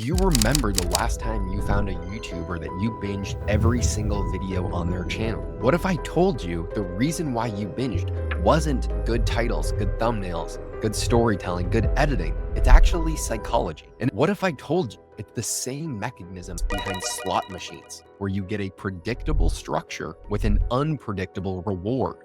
Do you remember the last time you found a YouTuber that you binged every single video on their channel? What if I told you the reason why you binged wasn't good titles, good thumbnails, good storytelling, good editing? It's actually psychology. And what if I told you it's the same mechanisms behind slot machines, where you get a predictable structure with an unpredictable reward?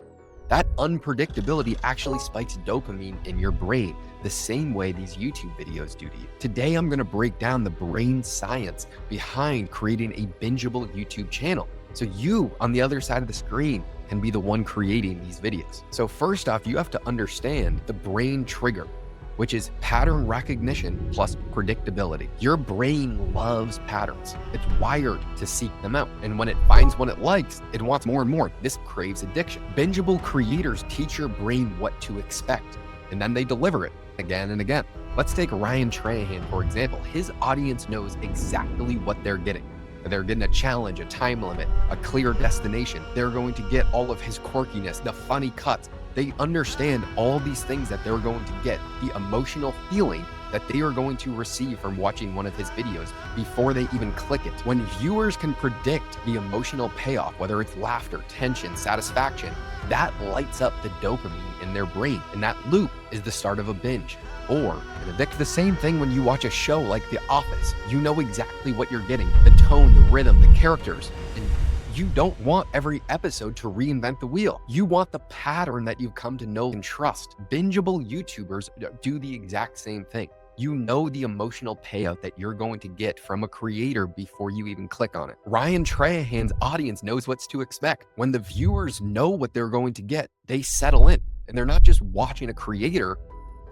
That unpredictability actually spikes dopamine in your brain the same way these YouTube videos do to you. Today, I'm going to break down the brain science behind creating a bingeable YouTube channel, so you on the other side of the screen can be the one creating these videos. So first off, you have to understand the brain trigger, which is pattern recognition plus predictability. Your brain loves patterns. It's wired to seek them out. And when it finds one it likes, it wants more and more. This craves addiction. Bingeable creators teach your brain what to expect, and then they deliver it again and again. Let's take Ryan Trahan, for example. His audience knows exactly what they're getting. They're getting a challenge, a time limit, a clear destination. They're going to get all of his quirkiness, the funny cuts. They understand all these things that they're going to get, the emotional feeling that they are going to receive from watching one of his videos before they even click it. When viewers can predict the emotional payoff, whether it's laughter, tension, satisfaction, that lights up the dopamine in their brain. And that loop is the start of a binge or an addiction. The same thing when you watch a show like The Office. You know exactly what you're getting, the tone, the rhythm, the characters. And you don't want every episode to reinvent the wheel. You want the pattern that you've come to know and trust. Bingeable YouTubers do the exact same thing. You know the emotional payout that you're going to get from a creator before you even click on it. Ryan Trahan's audience knows what to expect. When the viewers know what they're going to get, they settle in. And they're not just watching a creator.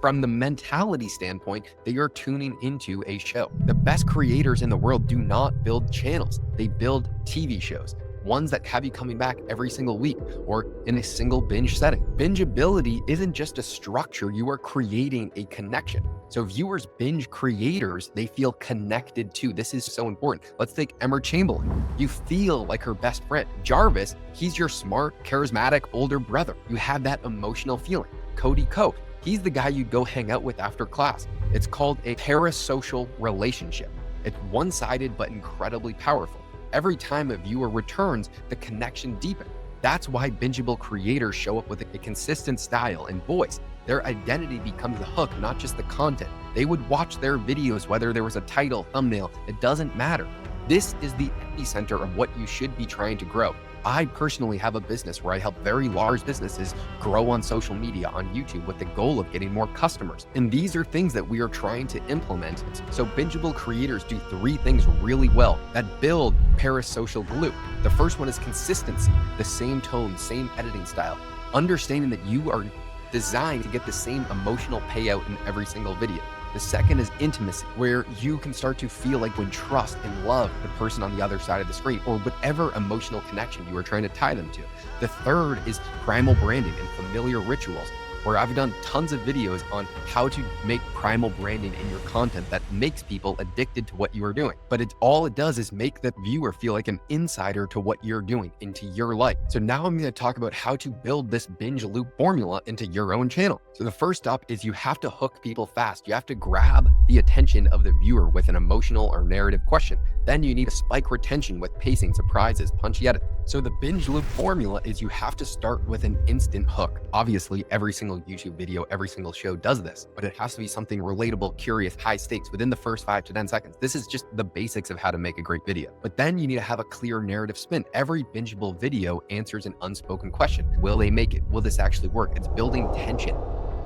From the mentality standpoint, they are tuning into a show. The best creators in the world do not build channels. They build TV shows. Ones that have you coming back every single week or in a single binge setting. Bingeability isn't just a structure, you are creating a connection. So viewers binge creators, they feel connected to. This is so important. Let's take Emma Chamberlain. You feel like her best friend. Jarvis, he's your smart, charismatic older brother. You have that emotional feeling. Cody Ko, he's the guy you'd go hang out with after class. It's called a parasocial relationship. It's one-sided but incredibly powerful. Every time a viewer returns, the connection deepens. That's why bingeable creators show up with a consistent style and voice. Their identity becomes the hook, not just the content. They would watch their videos whether there was a title, thumbnail, it doesn't matter. This is the epicenter of what you should be trying to grow. I personally have a business where I help very large businesses grow on social media, on YouTube, with the goal of getting more customers. And these are things that we are trying to implement. So bingeable creators do three things really well that build parasocial glue. The first one is consistency, the same tone, same editing style, understanding that you are designed to get the same emotional payout in every single video. The second is intimacy, where you can start to feel like you trust and love the person on the other side of the screen or whatever emotional connection you are trying to tie them to. The third is primal branding and familiar rituals, where I've done tons of videos on how to make primal branding in your content that makes people addicted to what you are doing. But all it does is make the viewer feel like an insider to what you're doing into your life. So now I'm going to talk about how to build this binge loop formula into your own channel. So the first step is you have to hook people fast. You have to grab the attention of the viewer with an emotional or narrative question. Then you need to spike retention with pacing, surprises, punchy edit. So the binge loop formula is you have to start with an instant hook. Obviously, every single YouTube video, every single show does this, but it has to be something relatable, curious, high stakes within the first 5 to 10 seconds. This is just the basics of how to make a great video. But then you need to have a clear narrative spin. Every bingeable video answers an unspoken question. Will they make it? Will this actually work? It's building tension.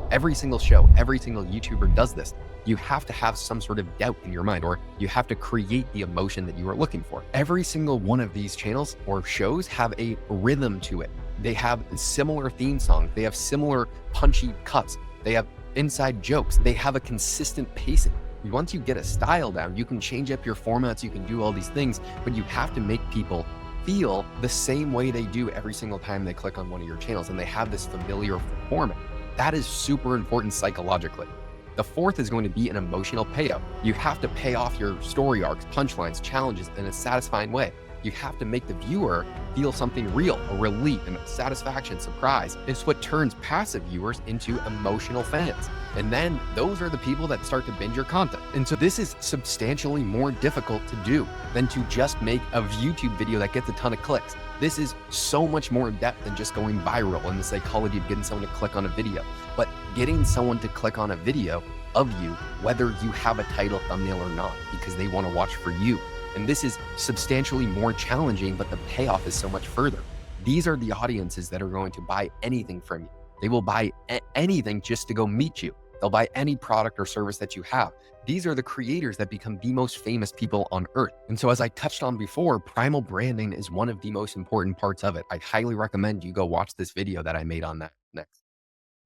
Every single show, every single YouTuber does this. You have to have some sort of doubt in your mind, or you have to create the emotion that you are looking for. Every single one of these channels or shows have a rhythm to it. They have similar theme songs. They have similar punchy cuts. They have inside jokes. They have a consistent pacing. Once you get a style down, you can change up your formats, you can do all these things, but you have to make people feel the same way they do every single time they click on one of your channels, and they have this familiar format. That is super important psychologically. The fourth is going to be an emotional payout. You have to pay off your story arcs, punchlines, challenges in a satisfying way. You have to make the viewer feel something real, a relief, and satisfaction, surprise. It's what turns passive viewers into emotional fans. And then those are the people that start to binge your content. And so this is substantially more difficult to do than to just make a YouTube video that gets a ton of clicks. This is so much more in depth than just going viral and the psychology of getting someone to click on a video. But getting someone to click on a video of you, whether you have a title, thumbnail or not, because they want to watch for you. And this is substantially more challenging, but the payoff is so much further. These are the audiences that are going to buy anything from you. They will buy anything just to go meet you. They'll buy any product or service that you have. These are the creators that become the most famous people on earth. And so as I touched on before, primal branding is one of the most important parts of it. I highly recommend you go watch this video that I made on that next.